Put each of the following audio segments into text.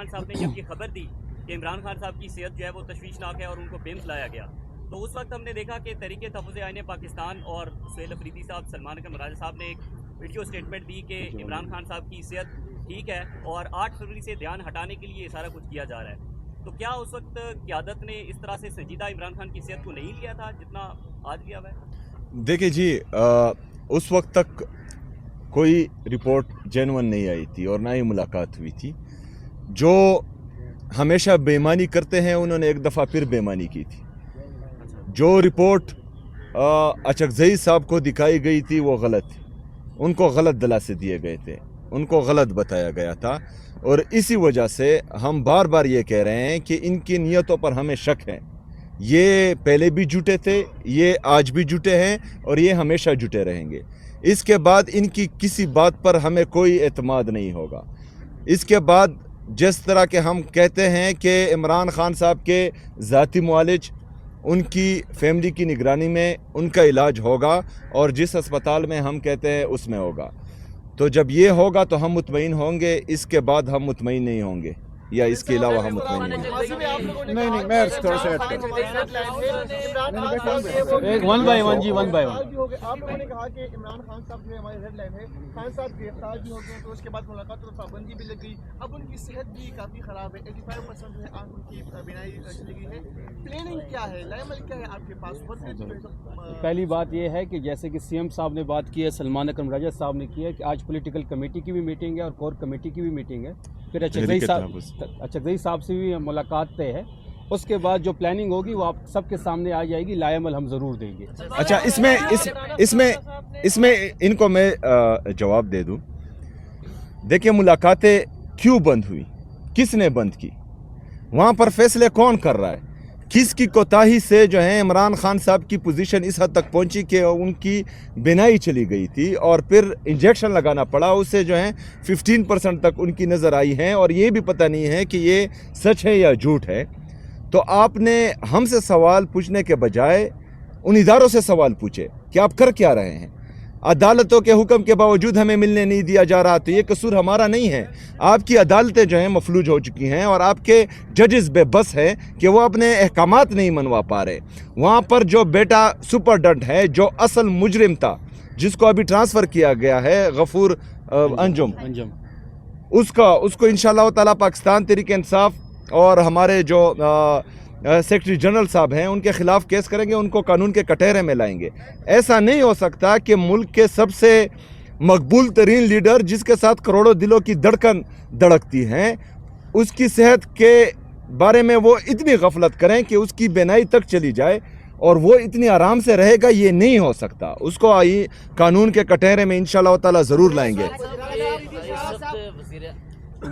خان صاحب نے جب یہ خبر دی کہ عمران خان صاحب کی صحت جو ہے وہ تشویشناک ہے اور ان کو بیمز لایا گیا، تو اس وقت ہم نے دیکھا کہ تحریک تحفظ آئین پاکستان اور سہیل افریدی صاحب، سلمان اکرم راجہ صاحب نے ایک ویڈیو اسٹیٹمنٹ دی کہ عمران خان صاحب کی صحت ٹھیک ہے اور 8 فروری سے دھیان ہٹانے کے لیے سارا کچھ کیا جا رہا ہے۔ تو کیا اس وقت قیادت نے اس طرح سے سنجیدہ عمران خان کی صحت کو نہیں لیا تھا جتنا آج لیا ہوا ہے؟ دیکھیں جی، اس وقت تک کوئی رپورٹ جینون نہیں آئی تھی اور نہ ہی ملاقات ہوئی تھی۔ جو ہمیشہ بے ایمانی کرتے ہیں انہوں نے ایک دفعہ پھر بے ایمانی کی تھی۔ جو رپورٹ اچکزئی صاحب کو دکھائی گئی تھی وہ غلط تھی، ان کو غلط دلاسے دیے گئے تھے، ان کو غلط بتایا گیا تھا، اور اسی وجہ سے ہم بار بار یہ کہہ رہے ہیں کہ ان کی نیتوں پر ہمیں شک ہے۔ یہ پہلے بھی جھوٹے تھے، یہ آج بھی جھوٹے ہیں اور یہ ہمیشہ جھوٹے رہیں گے۔ اس کے بعد ان کی کسی بات پر ہمیں کوئی اعتماد نہیں ہوگا۔ اس کے بعد جس طرح کہ ہم کہتے ہیں کہ عمران خان صاحب کے ذاتی معالج، ان کی فیملی کی نگرانی میں ان کا علاج ہوگا، اور جس اسپتال میں ہم کہتے ہیں اس میں ہوگا۔ تو جب یہ ہوگا تو ہم مطمئن ہوں گے، اس کے بعد ہم مطمئن نہیں ہوں گے، یا اس کے علاوہ ہم مطمئن نہیں ہوں گے۔ نہیں میں تھوڑا سا ون بائی ون جی ون بائی ون۔ آپ لوگوں نے کہا کہ عمران خان صاحب جو ہماری ریڈ لائن ہے، خان صاحب گرفتار بھی ہو گئے، تو اس کے بعد ملاقات پر پابندی بھی لگ گئی، اب ان کی صحت بھی کافی خراب ہے، 85% جو ہے آنکھ ان کی بینائی چلی گئی ہے۔ پلاننگ کیا ہے، لائمل کیا ہے آپ کے پاس؟ پہلی بات یہ ہے کہ جیسے کہ سی ایم صاحب نے بات کی ہے، سلمان اکرم راجہ صاحب نے کی ہے کہ آج پولیٹیکل کمیٹی کی بھی میٹنگ ہے اور کور کمیٹی کی بھی میٹنگ ہے، پھر اچکزئی صاحب سے بھی ملاقات طے ہے۔ اس کے بعد جو پلاننگ ہوگی وہ آپ سب کے سامنے آ جائے گی، لائے عمل ہم ضرور دیں گے۔ اچھا، اس میں ان کو میں جواب دے دوں۔ دیکھیں، ملاقاتیں کیوں بند ہوئی، کس نے بند کی، وہاں پر فیصلے کون کر رہا ہے، کس کی کوتاہی سے جو ہے عمران خان صاحب کی پوزیشن اس حد تک پہنچی کہ ان کی بینائی چلی گئی تھی اور پھر انجیکشن لگانا پڑا، اس سے جو ہے 15% تک ان کی نظر آئی ہیں، اور یہ بھی پتہ نہیں ہے کہ یہ سچ ہے یا جھوٹ ہے۔ تو آپ نے ہم سے سوال پوچھنے کے بجائے ان اداروں سے سوال پوچھے کہ آپ کر کیا رہے ہیں۔ عدالتوں کے حکم کے باوجود ہمیں ملنے نہیں دیا جا رہا، تو یہ قصور ہمارا نہیں ہے، آپ کی عدالتیں جو ہیں مفلوج ہو چکی ہیں، اور آپ کے ججز بے بس ہیں کہ وہ اپنے احکامات نہیں منوا پا رہے۔ وہاں پر جو بیٹا سپرڈنٹ ہے، جو اصل مجرم تھا، جس کو ابھی ٹرانسفر کیا گیا ہے، غفور انجم، اس کو انشاءاللہ تعالی پاکستان تحریک انصاف اور ہمارے جو سیکرٹری جنرل صاحب ہیں ان کے خلاف کیس کریں گے، ان کو قانون کے کٹہرے میں لائیں گے۔ ایسا نہیں ہو سکتا کہ ملک کے سب سے مقبول ترین لیڈر، جس کے ساتھ کروڑوں دلوں کی دھڑکن دھڑکتی ہیں، اس کی صحت کے بارے میں وہ اتنی غفلت کریں کہ اس کی بینائی تک چلی جائے اور وہ اتنی آرام سے رہے گا۔ یہ نہیں ہو سکتا، اس کو قانون کے کٹہرے میں انشاءاللہ تعالی ضرور لائیں گے۔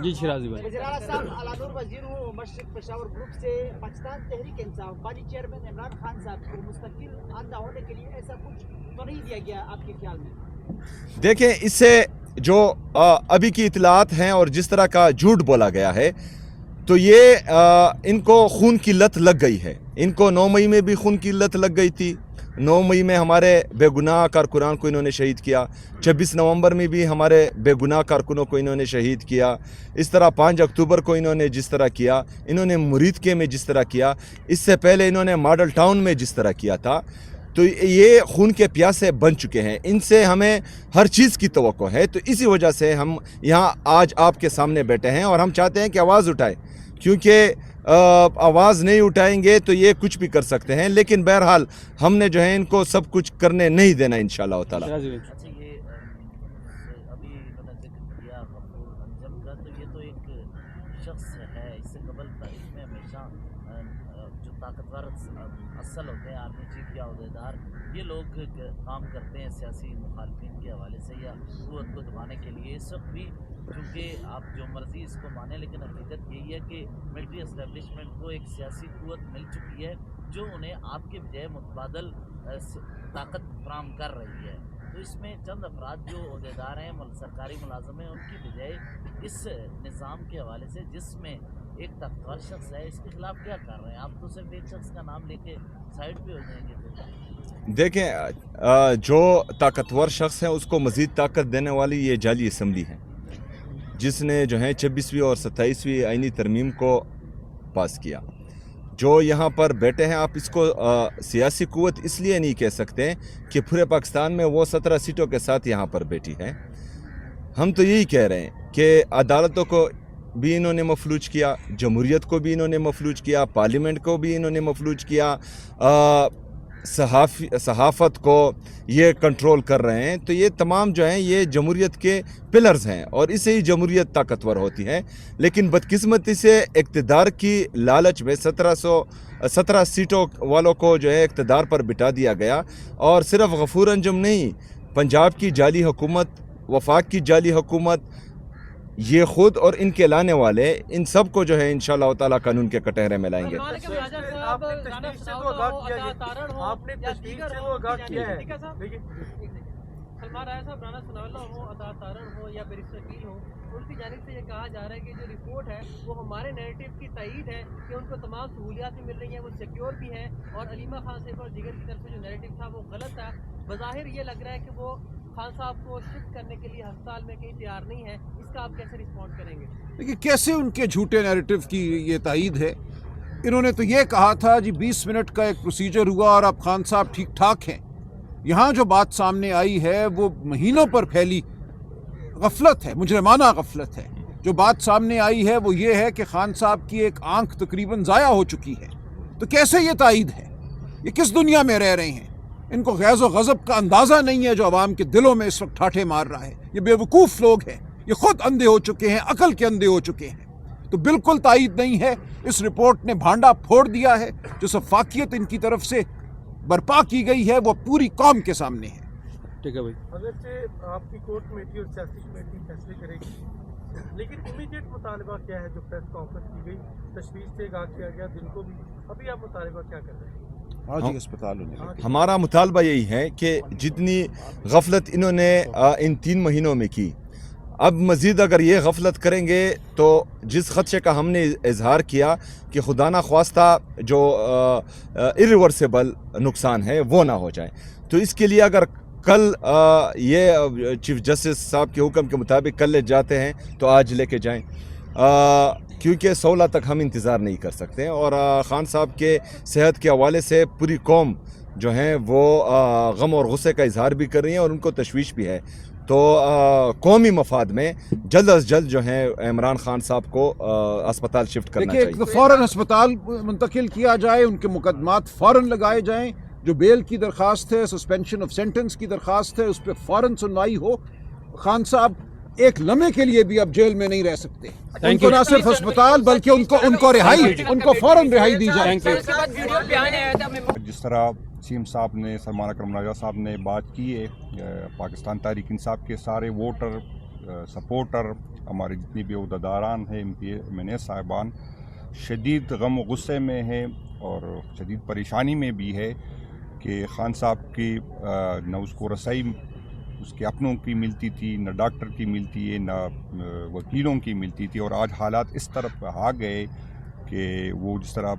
جی شرازی بھائی، وزیر اعلیٰ صاحب علادور وزیر ہوں مشرق پشاور گروپ سے پاکستان تحریک انصاف بانی چیئرمین عمران خان صاحب کو مستقل آندہ ہونے کے لیے ایسا کچھ تو نہیں دیا گیا آپ کے خیال میں؟ دیکھیں، اس سے جو ابھی کی اطلاعات ہیں اور جس طرح کا جھوٹ بولا گیا ہے، تو یہ ان کو خون کی لت لگ گئی ہے۔ ان کو 9 مئی میں بھی خون کی لت لگ گئی تھی، 9 مئی میں ہمارے بے گناہ کارکنان کو انہوں نے شہید کیا، 26 نومبر میں بھی ہمارے بے گناہ کارکنوں کو انہوں نے شہید کیا، اس طرح 5 اکتوبر کو انہوں نے جس طرح کیا، انہوں نے مریدکے میں جس طرح کیا، اس سے پہلے انہوں نے ماڈل ٹاؤن میں جس طرح کیا تھا۔ تو یہ خون کے پیاسے بن چکے ہیں، ان سے ہمیں ہر چیز کی توقع ہے۔ تو اسی وجہ سے ہم یہاں آج آپ کے سامنے بیٹھے ہیں اور ہم چاہتے ہیں کہ آواز اٹھائیں، کیونکہ آواز نہیں اٹھائیں گے تو یہ کچھ بھی کر سکتے ہیں، لیکن بہرحال ہم نے جو ہے ان کو سب کچھ کرنے نہیں دینا انشاءاللہ تعالی۔ اچھا، یہ ابھی میں نے ذکر کیا غفور انجم کا، تو یہ تو ایک شخص ہے، اس سے قبل تاریخ میں ہمیشہ جو طاقتور اصل ہوتے ہیں، آرمی چیف یا عہدیدار، یہ لوگ کام کرتے ہیں سیاسی مخالفین کے حوالے سے یا قوت کو دبانے کے لیے۔ اس وقت بھی چونکہ آپ جو مرضی اس کو مانیں، لیکن حقیقت یہی ہے کہ ملٹری اسٹیبلشمنٹ کو ایک سیاسی قوت مل چکی ہے جو انہیں آپ کے بجائے متبادل طاقت فراہم کر رہی ہے۔ تو اس میں چند افراد جو عہدیدار ہیں، سرکاری ملازم ہیں، ان کی بجائے اس نظام کے حوالے سے جس میں ایک طاقتور شخص ہے، اس کے خلاف کیا کر رہے ہیں آپ؟ تو صرف ایک شخص کا نام لے کے سائڈ پہ ہو جائیں گے؟ دیکھیں، جو طاقتور شخص ہے اس کو مزید طاقت دینے والی یہ جعلی اسمبلی ہے، جس نے جو ہے 26ویں اور 27ویں آئینی ترمیم کو پاس کیا. جو یہاں پر بیٹھے ہیں, آپ اس کو سیاسی قوت اس لیے نہیں کہہ سکتے کہ پورے پاکستان میں وہ 17 سیٹوں کے ساتھ یہاں پر بیٹھی ہے. ہم تو یہی کہہ رہے ہیں کہ عدالتوں کو بھی انہوں نے مفلوج کیا, جمہوریت کو بھی انہوں نے مفلوج کیا, پارلیمنٹ کو بھی انہوں نے مفلوج کیا, صحافت کو یہ کنٹرول کر رہے ہیں. تو یہ تمام جو ہیں یہ جمہوریت کے پلرز ہیں اور اس سے ہی جمہوریت طاقتور ہوتی ہے. لیکن بدقسمتی سے اقتدار کی لالچ میں 17 سیٹوں والوں کو جو ہے اقتدار پر بٹھا دیا گیا. اور صرف غفور انجم نہیں, پنجاب کی جعلی حکومت, وفاق کی جعلی حکومت, یہ خود اور ان کے لانے والے, ان سب کو جو ہے انشاءاللہ تعالیٰ قانون کے کٹہرے میں لائیں گے. سلمان راجہ صاحب رانا ثناء اللہ ہو, عطا تارڑ ہو یا بیرسٹر وکیل ہو, ان کی جانب سے یہ کہا جا رہا ہے کہ جو رپورٹ ہے وہ ہمارے نیریٹو کی تائید ہے کہ ان کو تمام سہولیات بھی مل رہی ہیں, وہ سیکیور بھی ہیں, اور علیمہ خان صاحب اور دیگر کی طرف سے جو نیریٹو تھا وہ غلط تھا. بظاہر یہ لگ رہا ہے کہ وہ خان صاحب کو شفٹ کرنے کے لیے ہسپتال میں کہیں تیار نہیں ہے. اس کا آپ کیسے رسپونڈ کریں گے؟ دیکھیے کیسے ان کے جھوٹے نیریٹو کی یہ تائید ہے. انہوں نے تو یہ کہا تھا جی 20 منٹ کا ایک پروسیجر ہوا اور اب خان صاحب ٹھیک ٹھاک ہیں. یہاں جو بات سامنے آئی ہے وہ مہینوں پر پھیلی غفلت ہے, مجرمانہ غفلت ہے. جو بات سامنے آئی ہے وہ یہ ہے کہ خان صاحب کی ایک آنکھ تقریباً ضائع ہو چکی ہے. تو کیسے یہ تائید ہے؟ یہ کس دنیا میں رہ رہے ہیں؟ ان کو غیظ و غضب کا اندازہ نہیں ہے جو عوام کے دلوں میں اس وقت ٹھاٹھے مار رہا ہے. یہ بے وقوف لوگ ہیں, یہ خود اندھے ہو چکے ہیں, عقل کے اندھے ہو چکے ہیں. تو بالکل تائید نہیں ہے. اس رپورٹ نے بھانڈا پھوڑ دیا ہے. جو شفافیت ان کی طرف سے برپا کی گئی ہے وہ پوری قوم کے سامنے ہے. ٹھیک ہے بھائی, اگرچہ آپ کی کور کمیٹی اور سیاسی کمیٹی فیصلے کرے گی, لیکن امیڈیٹ مطالبہ کیا ہے جو پریس کانفرنس کی گئی, تشویش سے آگاہ کیا گیا دن کو بھی, ابھی آپ مطالبہ کیا کر رہے ہیں؟ ہمارا مطالبہ یہی ہے کہ جتنی غفلت انہوں نے ان 3 مہینوں میں کی, اب مزید اگر یہ غفلت کریں گے تو جس خدشے کا ہم نے اظہار کیا کہ خدا نہ خواستہ جو ایریورسیبل نقصان ہے وہ نہ ہو جائے, تو اس کے لیے اگر کل یہ چیف جسٹس صاحب کے حکم کے مطابق کل لے جاتے ہیں تو آج لے کے جائیں, کیونکہ 16 تک ہم انتظار نہیں کر سکتے. اور خان صاحب کے صحت کے حوالے سے پوری قوم جو ہیں وہ غم اور غصے کا اظہار بھی کر رہی ہیں اور ان کو تشویش بھی ہے. تو قومی مفاد میں جلد از جلد جو ہے عمران خان صاحب کو اسپتال شفٹ کرنا چاہیے. فوراً اسپتال منتقل کیا جائے, ان کے مقدمات فوراً لگائے جائیں. جو بیل کی درخواست ہے, سسپینشن آف سینٹنس کی درخواست ہے, اس پہ فوراً سنوائی ہو. خان صاحب ایک لمحے کے لیے بھی اب جیل میں نہیں رہ سکتے. ان کو نہ صرف اسپتال بلکہ ان کو رہائی, ان کو فوراً رہائی دی جائے. جس طرح سیم صاحب نے, سلمان اکرم راجہ صاحب نے بات کی ہے, پاکستان تحریک انصاف کے سارے ووٹر, سپورٹر, ہمارے جتنی بھی عہدیداران ہیں, ایم این اے صاحبان شدید غم و غصے میں ہیں اور شدید پریشانی میں بھی ہے کہ خان صاحب کی نہ اس کو رسائی اس کے اپنوں کی ملتی تھی, نہ ڈاکٹر کی ملتی ہے, نہ وکیلوں کی ملتی تھی. اور آج حالات اس طرف آ گئے کہ وہ جس طرح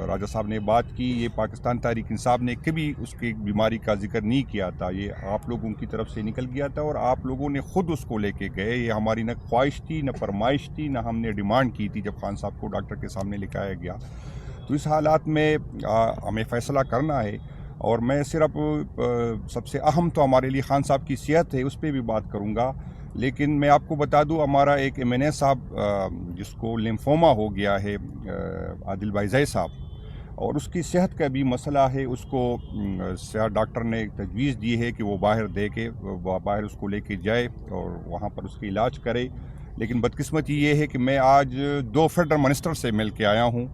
راجہ صاحب نے بات کی, یہ پاکستان تحریک انصاف نے کبھی اس کی بیماری کا ذکر نہیں کیا تھا. یہ آپ لوگوں کی طرف سے نکل گیا تھا اور آپ لوگوں نے خود اس کو لے کے گئے. یہ ہماری نہ خواہش تھی, نہ فرمائش تھی, نہ ہم نے ڈیمانڈ کی تھی جب خان صاحب کو ڈاکٹر کے سامنے لے کے آیا گیا. تو اس حالات میں ہمیں فیصلہ کرنا ہے. اور میں صرف سب سے اہم تو ہمارے لیے خان صاحب کی صحت ہے, اس پہ بھی بات کروں گا. لیکن میں آپ کو بتا دوں, ہمارا ایک ایم این اے صاحب جس کو لیمفوما ہو گیا ہے, عادل بھائی زئی صاحب, اور اس کی صحت کا بھی مسئلہ ہے. اس کو ڈاکٹر نے تجویز دی ہے کہ وہ باہر دے کے باہر اس کو لے کے جائے اور وہاں پر اس کا علاج کرے. لیکن بدقسمتی یہ ہے کہ میں آج 2 فیڈرل منسٹر سے مل کے آیا ہوں.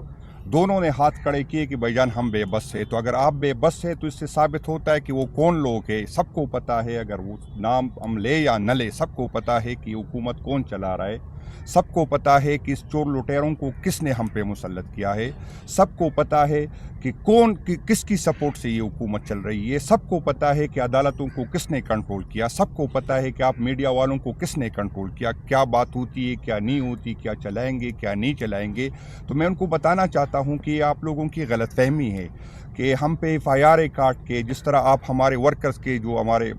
دونوں نے ہاتھ کھڑے کیے کہ بھائی جان ہم بے بس ہے. تو اگر آپ بے بس ہے تو اس سے ثابت ہوتا ہے کہ وہ کون لوگ ہیں. سب کو پتہ ہے, اگر وہ نام ہم لے یا نہ لے, سب کو پتہ ہے کہ حکومت کون چلا رہا ہے. سب کو پتہ ہے کہ اس چور لٹیروں کو کس نے ہم پہ مسلط کیا ہے. سب کو پتہ ہے کہ کس کی سپورٹ سے یہ حکومت چل رہی ہے. سب کو پتہ ہے کہ عدالتوں کو کس نے کنٹرول کیا. سب کو پتہ ہے کہ آپ میڈیا والوں کو کس نے کنٹرول کیا, کیا بات ہوتی ہے, کیا نہیں ہوتی, کیا چلائیں گے, کیا نہیں چلائیں گے. تو میں ان کو بتانا چاہتا ہوں کہ آپ لوگوں کی غلط فہمی ہے کہ ہم پہ FIR کاٹ کے, جس طرح آپ ہمارے ورکرز کے, جو ہمارے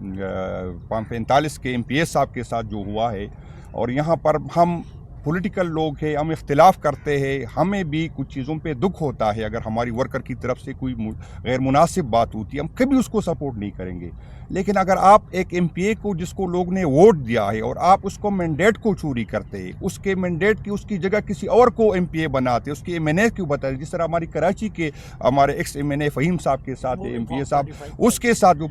45 کے MP صاحب کے ساتھ جو ہوا ہے, اور یہاں پر ہم پولیٹیکل لوگ ہیں, ہم اختلاف کرتے ہیں, ہمیں بھی کچھ چیزوں پہ دکھ ہوتا ہے. اگر ہماری ورکر کی طرف سے کوئی غیر مناسب بات ہوتی ہے ہم کبھی اس کو سپورٹ نہیں کریں گے. لیکن اگر آپ ایک ایم پی اے کو جس کو لوگ نے ووٹ دیا ہے اور آپ اس کو مینڈیٹ کو چوری کرتے ہیں, اس کے مینڈیٹ کی اس کی جگہ کسی اور کو ایم پی اے بناتے, اس کے ایم این اے کیوں بتاتے, جس طرح ہماری کراچی کے ہمارے ایکس ایم این اے فہیم صاحب کے ساتھ ایم پی اے صاحب, اس کے ساتھ جو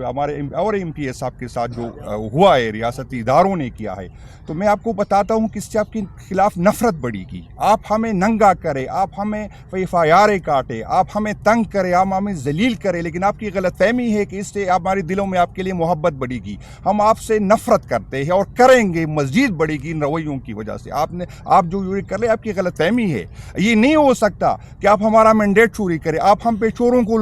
ہمارے اور ایم پی اے صاحب کے ساتھ جو ہوا ہے ریاستی اداروں نے کیا ہے. تو میں آپ کو بتاتا ہوں کہ اس سے آپ کے خلاف نفرت بڑھے گی. آپ ہمیں ننگا کرے, آپ ہمیں FIR کاٹے, آپ ہمیں تنگ کرے, آپ ہمیں ذلیل کرے, لیکن آپ کی غلط فہمی ہے کہ اس سے ہمارے دلوں میں آپ کے لیے محبت بڑھے گی. ہم آپ سے نفرت کرتے ہیں اور کریں گے, مزید بڑھے گی ان رویوں کی وجہ سے. آپ جو یہ کر لے آپ کی غلط فہمی ہے. یہ نہیں ہو سکتا کہ آپ ہمارا مینڈیٹ چوری کرے, آپ ہم پہ چوروں کو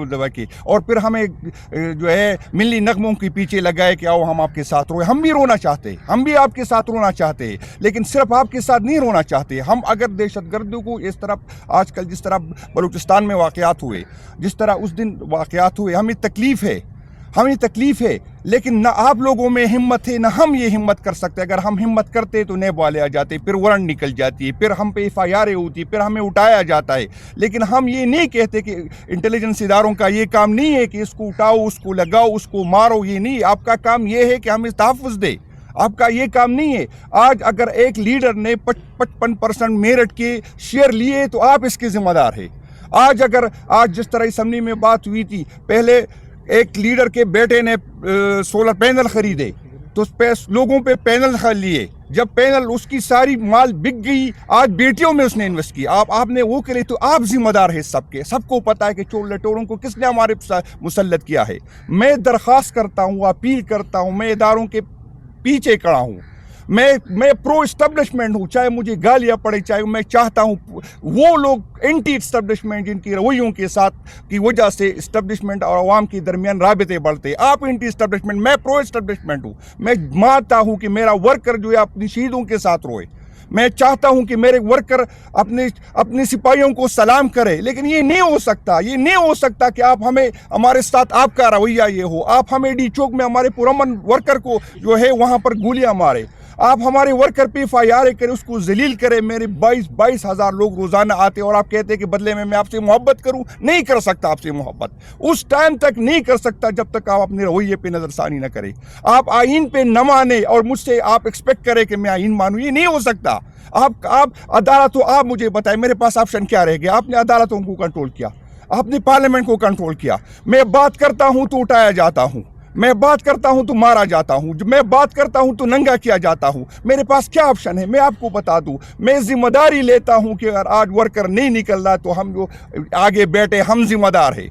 لگے اور پھر ہمیں جو ہے ملی نغموں کے پیچھے لگائے کہ آؤ ہم آپ کے ساتھ روئے. ہم بھی رونا چاہتے ہیں, ہم بھی آپ کے ساتھ رونا چاہتے ہیں, لیکن صرف آپ کے ساتھ نہیں رونا چاہتے. ہم اگر دہشت گردوں کو اس طرح آج کل جس طرح بلوچستان میں واقعات ہوئے, جس طرح اس دن واقعات ہوئے, ہمیں تکلیف ہے, لیکن نہ آپ لوگوں میں ہمت ہے نہ ہم یہ ہمت کر سکتے. اگر ہم ہمت کرتے تو نیب والے آ جاتے, پھر وارنٹ نکل جاتی ہے, پھر ہم پہ FIR ہوتی, پھر ہمیں اٹھایا جاتا ہے. لیکن ہم یہ نہیں کہتے کہ انٹیلیجنس اداروں کا یہ کام نہیں ہے کہ اس کو اٹھاؤ, اس کو لگاؤ, اس کو مارو. یہ نہیں, آپ کا کام یہ ہے کہ ہمیں تحفظ دے. آپ کا یہ کام نہیں ہے. آج اگر ایک لیڈر نے 55% میرٹ کے شیئر لیے تو آپ اس کے ذمہ دار ہیں. آج جس طرح اسمبلی میں بات ہوئی تھی, پہلے ایک لیڈر کے بیٹے نے سولر پینل خریدے تو لوگوں پہ پینل لیے, جب پینل اس کی ساری مال بک گئی, آج بیٹیوں میں اس نے انویسٹ کی. آپ نے وہ کرے تو آپ ذمہ دار ہیں سب کے. سب کو پتا ہے کہ چور لٹوروں کو کس نے ہمارے مسلط کیا ہے. میں درخواست کرتا ہوں, اپیل کرتا ہوں, میں اداروں کے پیچھے کھڑا ہوں. میں پرو اسٹیبلشمنٹ ہوں, چاہے مجھے گالیاں پڑے, چاہے میں چاہتا ہوں وہ لوگ اینٹی اسٹیبلشمنٹ جن کی رویوں کے ساتھ کی وجہ سے اسٹیبلشمنٹ اور عوام کے درمیان رابطے بڑھتے. آپ اینٹی اسٹیبلشمنٹ, میں پرو اسٹیبلشمنٹ ہوں. میں مانتا ہوں کہ میرا ورکر جو ہے اپنی شہیدوں کے ساتھ روئے. میں چاہتا ہوں کہ میرے ورکر اپنے سپاہیوں کو سلام کرے. لیکن یہ نہیں ہو سکتا کہ آپ ہمارے ساتھ آپ کا رویہ یہ ہو. آپ ہمیں ڈی چوک میں ہمارے پرامن ورکر کو جو ہے وہاں پر گولیاں مارے. آپ ہمارے ورکر پہ FIR کرے, اس کو ذلیل کرے. میرے 22 ہزار لوگ روزانہ آتے اور آپ کہتے ہیں کہ بدلے میں آپ سے محبت کروں. نہیں کر سکتا آپ سے محبت, اس ٹائم تک نہیں کر سکتا جب تک آپ اپنے رویے پہ نظر ثانی نہ کرے. آپ آئین پہ نہ مانے اور مجھ سے آپ ایکسپیکٹ کرے کہ میں آئین مانوں, یہ نہیں ہو سکتا. آپ عدالت ہو, آپ مجھے بتائیں میرے پاس آپشن کیا رہ گیا. آپ نے عدالتوں کو کنٹرول کیا, آپ نے پارلیمنٹ کو کنٹرول کیا. میں بات کرتا ہوں تو اٹھایا جاتا ہوں, میں بات کرتا ہوں تو مارا جاتا ہوں, میں بات کرتا ہوں تو ننگا کیا جاتا ہوں. میرے پاس کیا آپشن ہے, میں آپ کو بتا دوں. میں ذمہ داری لیتا ہوں کہ اگر آج ورکر نہیں نکل رہا تو ہم جو آگے بیٹھے ہم ذمہ دار ہیں.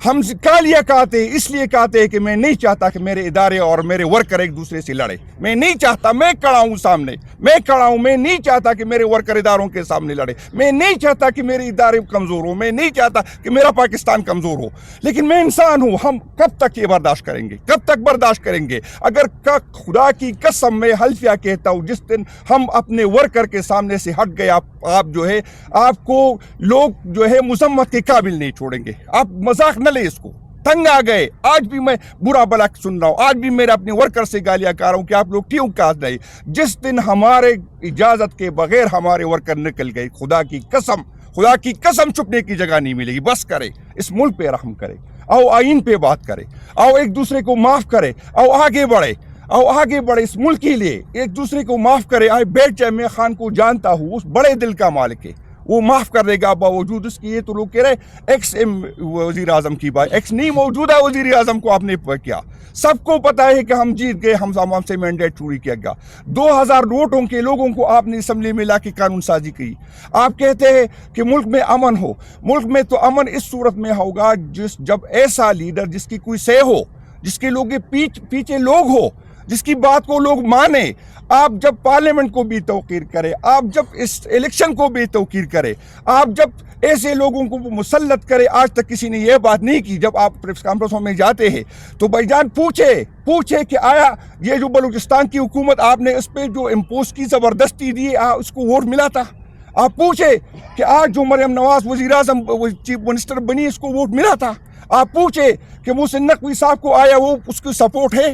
ہم کالیاں کہتے ہیں, اس لیے کہتے ہیں کہ میں نہیں چاہتا کہ میرے ادارے اور میرے ورکر ایک دوسرے سے لڑے. میں نہیں چاہتا, میں کھڑا ہوں سامنے, میں نہیں چاہتا کہ میرے ورکر اداروں کے سامنے لڑے. میں نہیں چاہتا کہ میرے ادارے کمزور ہوں, میں نہیں چاہتا کہ میرا پاکستان کمزور ہو. لیکن میں انسان ہوں. ہم کب تک یہ برداشت کریں گے؟ اگر خدا کی قسم میں حلفیہ کہتا ہوں, جس دن ہم اپنے ورکر کے سامنے سے ہٹ گئے, آپ جو ہے آپ کو لوگ جو ہے مذمت کے قابل نہیں چھوڑیں گے. آپ مذاق نہ لیں, اس کو تنگ آ گئے. آج بھی میں برا بلا سن رہا ہوں, آج بھی میرے اپنے ورکر سے گالیاں کر رہا ہوں کہ آپ لوگ کیوں کہہ رہے. جس دن ہمارے اجازت کے بغیر ہمارے ورکر نکل گئے, خدا کی قسم چھپنے کی جگہ نہیں ملے گی. بس کرے, اس ملک پہ رحم کرے, آؤ آئین پہ بات کرے, آؤ ایک دوسرے کو معاف کرے, آؤ آگے بڑھے اس ملک کے لیے, ایک دوسرے کو معاف کرے. آئے بیٹھ جائے. میں خان کو جانتا ہوں, اس بڑے دل کا مالک ہے, وہ معاف کر دے گا باوجود اس کی. یہ تو لوگ کہہ رہے ایکس وزیر اعظم کی بات, ایکس نہیں, موجودہ وزیر اعظم کو آپ نے کیا. سب کو پتا ہے کہ ہم جیت گئے, ہم سے مینڈیٹ چوری کیا گیا. 2000 ووٹوں کے لوگوں کو آپ نے اسمبلی میں لا کے قانون سازی کی. آپ کہتے ہیں کہ ملک میں امن ہو. ملک میں تو امن اس صورت میں ہوگا جب ایسا لیڈر جس کی کوئی سہ ہو, جس کے لوگ پیچھے لوگ ہو, جس کی بات کو لوگ مانے. آپ جب پارلیمنٹ کو بھی توقیر کرے, آپ جب اس الیکشن کو بھی توقیر کرے, آپ جب ایسے لوگوں کو مسلط کرے. آج تک کسی نے یہ بات نہیں کی. جب آپ پریس کانفرنسوں میں جاتے ہیں تو بھائی جان پوچھے کہ آیا یہ جو بلوچستان کی حکومت آپ نے اس پہ جو امپوز کی زبردستی دی, اس کو ووٹ ملا تھا؟ آپ پوچھے کہ آج جو مریم نواز وزیر اعظم چیف منسٹر بنی, اس کو ووٹ ملا تھا؟ آپ پوچھے کہ محسن نقوی صاحب کو آیا وہ اس کی سپورٹ ہے؟